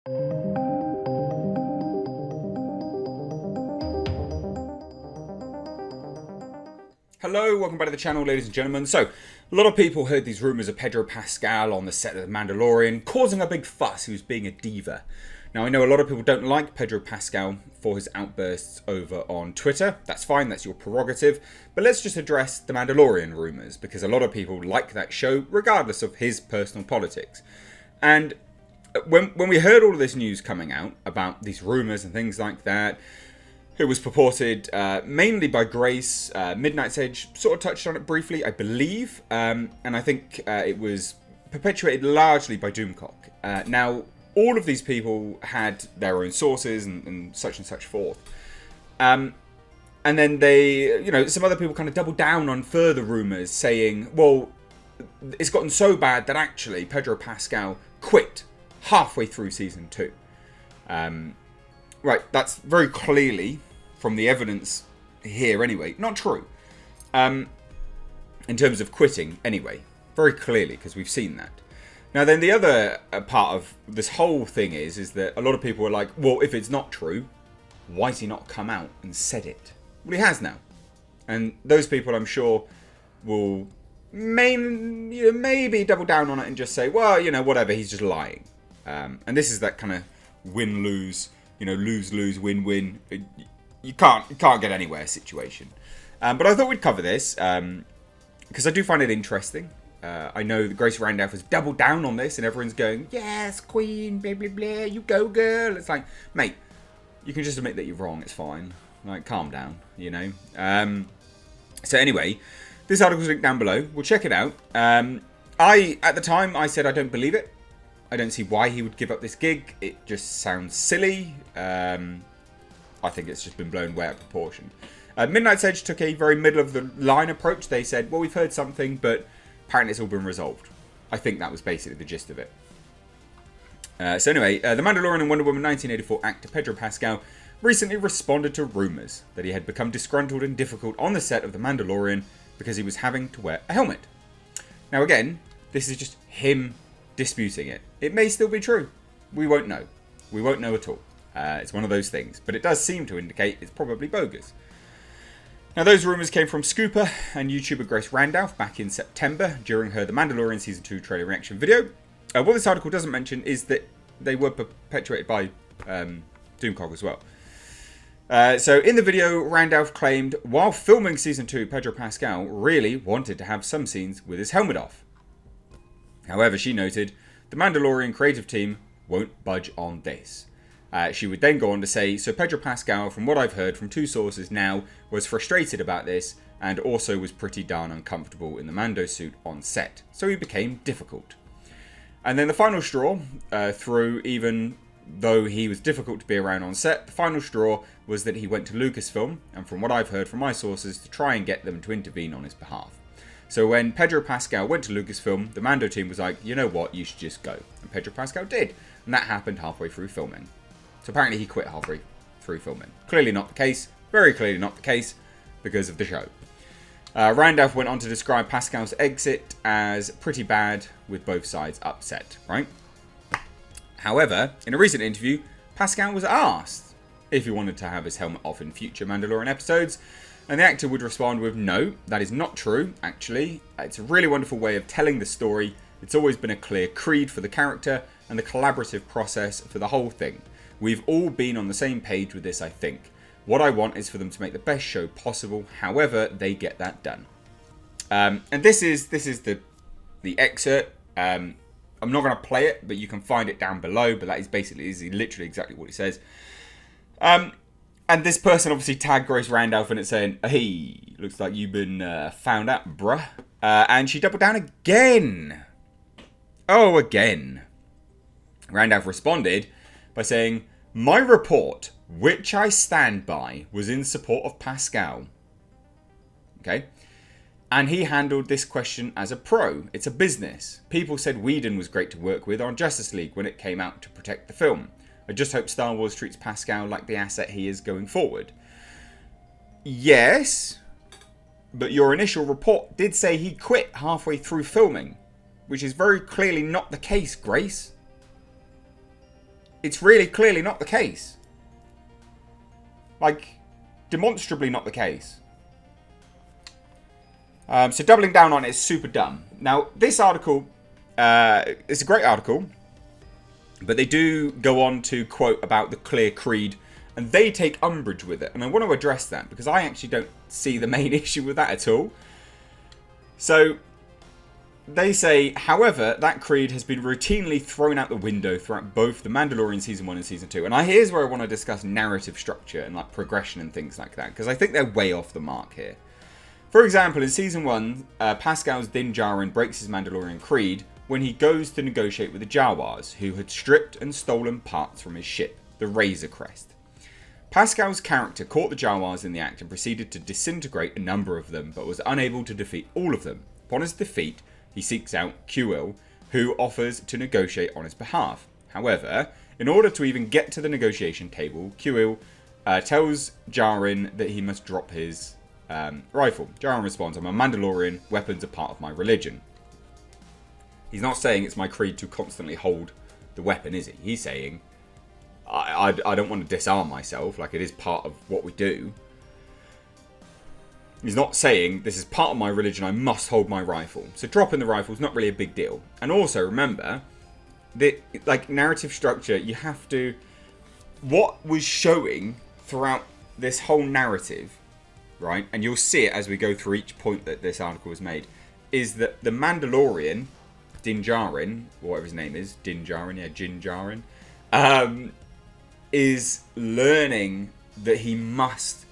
Hello, welcome back to the channel, ladies and gentlemen. So, a lot of people heard these rumours of Pedro Pascal on the set of The Mandalorian causing a big fuss. He was being a diva. Now, I know a lot of people don't like Pedro Pascal for his outbursts over on Twitter. That's fine, that's your prerogative. But let's just address The Mandalorian rumours, because a lot of people like that show regardless of his personal politics. And when we heard all of this news coming out about these rumours and things like that, it was purported mainly by Grace. Midnight's Edge sort of touched on it briefly, I believe. And I think it was perpetuated largely by Doomcock. Now, all of these people had their own sources and such forth. And then they, some other people kind of doubled down on further rumours saying, well, it's gotten so bad that actually Pedro Pascal quit halfway through season 2. Right, that's very clearly, from the evidence here anyway, not true. In terms of quitting anyway, very clearly, because we've seen that. Now then, the other part of this whole thing is that a lot of people are like, well, if it's not true, why has he not come out and said it? Well, he has now. And those people, I'm sure, will maybe double down on it and just say, well, whatever, he's just lying. And this is that kind of win-lose, lose-lose, win-win. You can't get anywhere situation. But I thought we'd cover this because I do find it interesting. I know that Grace Randolph has doubled down on this and everyone's going, yes, queen, blah, blah, blah, you go, girl. It's like, mate, you can just admit that you're wrong. It's fine. Like, calm down, So anyway, this article's linked down below. We'll check it out. At the time, I said I don't believe it. I don't see why he would give up this gig. It just sounds silly. I think it's just been blown way out of proportion. Midnight's Edge took a very middle-of-the-line approach. They said, well, we've heard something, but apparently it's all been resolved. I think that was basically the gist of it. So anyway, the Mandalorian and Wonder Woman 1984 actor Pedro Pascal recently responded to rumours that he had become disgruntled and difficult on the set of The Mandalorian because he was having to wear a helmet. Now again, this is just him disputing it. It may still be true. We won't know. We won't know at all. It's one of those things. But it does seem to indicate it's probably bogus. Now, those rumours came from Scooper and YouTuber Grace Randolph back in September during her The Mandalorian Season 2 trailer reaction video. What this article doesn't mention is that they were perpetuated by Doomcock as well. So in the video, Randolph claimed while filming Season 2, Pedro Pascal really wanted to have some scenes with his helmet off. However, she noted, the Mandalorian creative team won't budge on this. She would then go on to say, so Pedro Pascal, from what I've heard from 2 sources now, was frustrated about this and also was pretty darn uncomfortable in the Mando suit on set. So he became difficult. And then the final straw, even though he was difficult to be around on set, the final straw was that he went to Lucasfilm, and from what I've heard from my sources, to try and get them to intervene on his behalf. So when Pedro Pascal went to Lucasfilm, the Mando team was like, you know what, you should just go. And Pedro Pascal did. And that happened halfway through filming. So apparently he quit halfway through filming. Clearly not the case. Very clearly not the case because of the show. Randolph went on to describe Pascal's exit as pretty bad with both sides upset, right? However, in a recent interview, Pascal was asked if he wanted to have his helmet off in future Mandalorian episodes. And the actor would respond with, no, that is not true, actually. It's a really wonderful way of telling the story. It's always been a clear creed for the character and the collaborative process for the whole thing. We've all been on the same page with this, I think. What I want is for them to make the best show possible, however they get that done. And this is the excerpt. I'm not going to play it, but you can find it down below. But that is literally exactly what he says. And this person obviously tagged Grace Randolph in it saying, hey, looks like you've been found out, bruh. And she doubled down again. Oh, again. Randolph responded by saying, my report, which I stand by, was in support of Pascal. Okay? And he handled this question as a pro. It's a business. People said Whedon was great to work with on Justice League when it came out to protect the film. I just hope Star Wars treats Pascal like the asset he is going forward. Yes, but your initial report did say he quit halfway through filming, which is very clearly not the case, Grace. it's really clearly not the case. Like, demonstrably not the case. So doubling down on it is super dumb. Now, this article, it's a great article, but they do go on to quote about the clear creed, and they take umbrage with it. And I want to address that, because I actually don't see the main issue with that at all. So, they say, however, that creed has been routinely thrown out the window throughout both The Mandalorian Season 1 and Season 2. And here's where I want to discuss narrative structure and like progression and things like that, because I think they're way off the mark here. For example, in Season 1, Pascal's Din Djarin breaks his Mandalorian creed when he goes to negotiate with the Jawas, who had stripped and stolen parts from his ship, the Razor Crest. Pascal's character caught the Jawas in the act and proceeded to disintegrate a number of them, but was unable to defeat all of them. Upon his defeat, he seeks out Kuil, who offers to negotiate on his behalf. However, in order to even get to the negotiation table, Kuil tells Djarin that he must drop his rifle. Djarin responds, "I'm a Mandalorian, weapons are part of my religion." He's not saying it's my creed to constantly hold the weapon, is he? He's saying, I don't want to disarm myself, like it is part of what we do. He's not saying, this is part of my religion, I must hold my rifle. So dropping the rifle is not really a big deal. And also, remember, that like narrative structure, you have to... What was showing throughout this whole narrative, right, and you'll see it as we go through each point that this article was made, is that the Mandalorian, Din Djarin, or whatever his name is, Din Djarin, yeah, Jin Djarin, is learning that he must...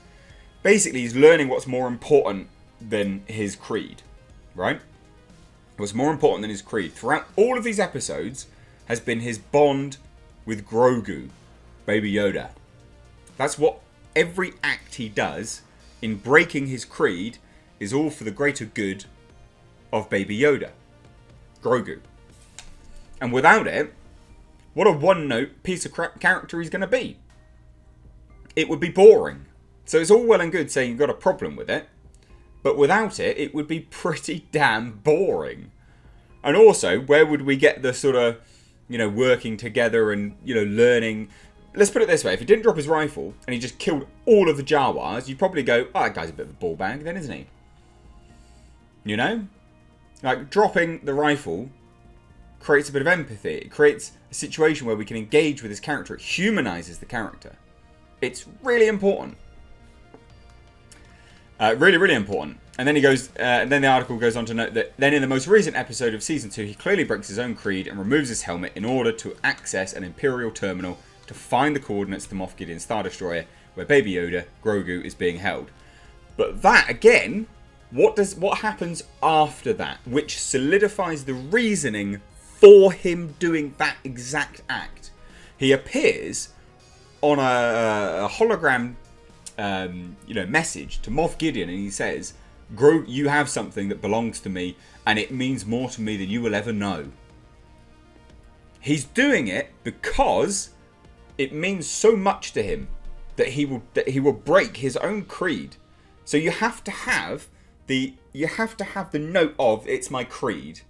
Basically, he's learning what's more important than his creed, right? What's more important than his creed throughout all of these episodes has been his bond with Grogu, Baby Yoda. That's what every act he does in breaking his creed is all for the greater good of Baby Yoda, Grogu. And without it, what a one-note piece of crap character he's going to be. It would be boring. So it's all well and good saying you've got a problem with it, but without it, it would be pretty damn boring. And also, where would we get the sort of, working together and, learning? Let's put it this way. If he didn't drop his rifle and he just killed all of the Jawas, you'd probably go, oh, that guy's a bit of a ball bag then, isn't he? Like, dropping the rifle creates a bit of empathy. It creates a situation where we can engage with his character. It humanizes the character. It's really important. Really, really important. And then he goes, and then the article goes on to note that then in the most recent episode of Season 2, he clearly breaks his own creed and removes his helmet in order to access an Imperial terminal to find the coordinates to Moff Gideon's Star Destroyer, where Baby Yoda, Grogu, is being held. But that, again, what happens after that, which solidifies the reasoning for him doing that exact act? He appears on a hologram message to Moff Gideon, and he says, you have something that belongs to me, and it means more to me than you will ever know. He's doing it because it means so much to him that he will break his own creed. So you have to have the note of it's my creed,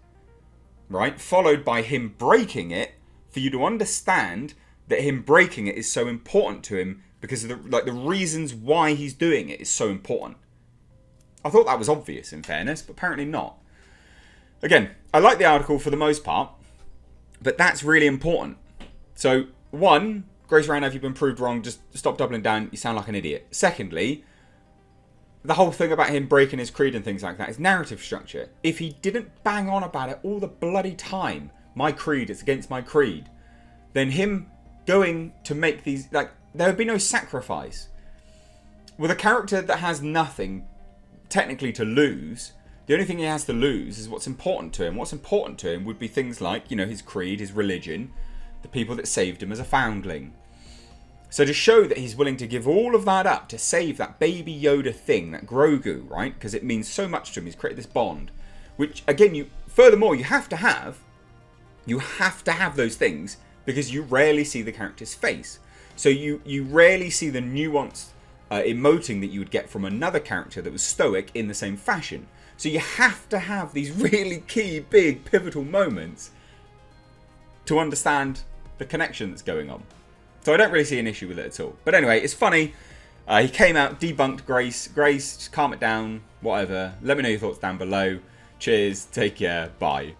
right? Followed by him breaking it for you to understand that him breaking it is so important to him. Because of the reasons why he's doing it is so important. I thought that was obvious, in fairness, but apparently not. Again, I like the article for the most part, but that's really important. So, one, Grace Randolph, you've been proved wrong. Just stop doubling down. You sound like an idiot. Secondly, the whole thing about him breaking his creed and things like that is narrative structure. If he didn't bang on about it all the bloody time, my creed, it's against my creed, then him going to make these, there would be no sacrifice. With a character that has nothing, technically, to lose, the only thing he has to lose is what's important to him. What's important to him would be things like, his creed, his religion, the people that saved him as a foundling. So to show that he's willing to give all of that up to save that Baby Yoda thing, that Grogu, right? Because it means so much to him. He's created this bond. Which, again, furthermore, you have to have those things because you rarely see the character's face. So you rarely see the nuanced emoting that you would get from another character that was stoic in the same fashion. So you have to have these really key, big, pivotal moments to understand the connection that's going on. So I don't really see an issue with it at all. But anyway, it's funny. He came out, debunked Grace. Grace, just calm it down, whatever. Let me know your thoughts down below. Cheers, take care, bye.